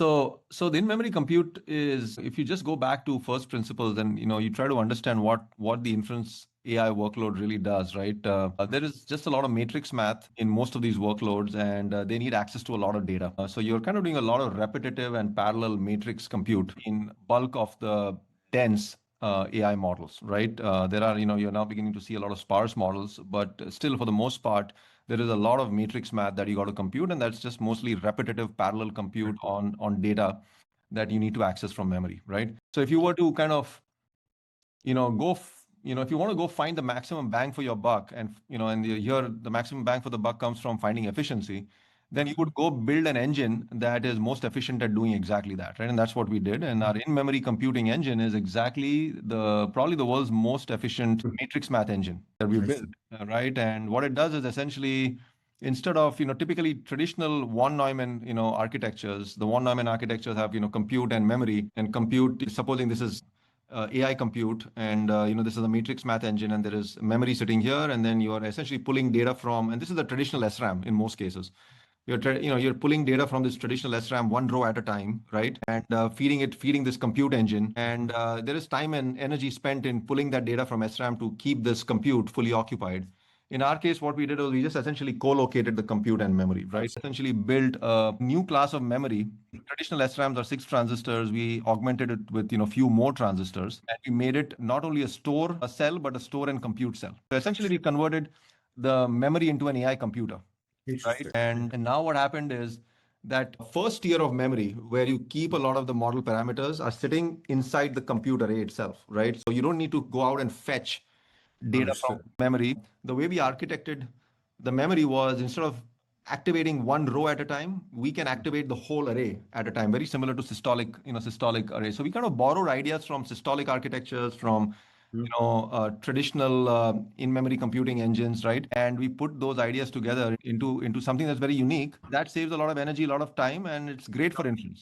So the in-memory compute is, if you just go back to first principles and you try to understand what the inference AI workload really does, right? There is just a lot of matrix math in most of these workloads, and they need access to a lot of data. So you're kind of doing a lot of repetitive and parallel matrix compute in bulk of the dense AI models, right? There are, you're now beginning to see a lot of sparse models, but still, for the most part, there is a lot of matrix math that you got to compute, and that's just mostly repetitive parallel compute on data that you need to access from memory, right? So if you were to kind of, if you want to go find the maximum bang for your buck, and here the maximum bang for the buck comes from finding efficiency, then you would go build an engine that is most efficient at doing exactly that, right? And that's what we did. And our in-memory computing engine is exactly probably the world's most efficient matrix math engine that we built, right? And what it does is essentially, instead of typically traditional von Neumann architectures, the von Neumann architectures have compute and memory. And compute, supposing this is AI compute, and this is a matrix math engine, and there is memory sitting here, and then you are essentially pulling data from, and this is the traditional SRAM in most cases. You're pulling data from this traditional SRAM one row at a time, right? And feeding this compute engine. And there is time and energy spent in pulling that data from SRAM to keep this compute fully occupied. In our case, what we did was we just essentially co-located the compute and memory, right? Essentially built a new class of memory. Traditional SRAMs are 6 transistors. We augmented it with few more transistors, and we made it not only a cell, but a store and compute cell. So essentially, we converted the memory into an AI computer, right? And now what happened is that first tier of memory, where you keep a lot of the model parameters, are sitting inside the compute array itself, right? So you don't need to go out and fetch data from memory. The way we architected the memory was, instead of activating one row at a time, we can activate the whole array at a time, very similar to systolic array. So we kind of borrowed ideas from systolic architectures, from traditional in-memory computing engines, right? And we put those ideas together into something that's very unique, that saves a lot of energy, a lot of time, and it's great for inference.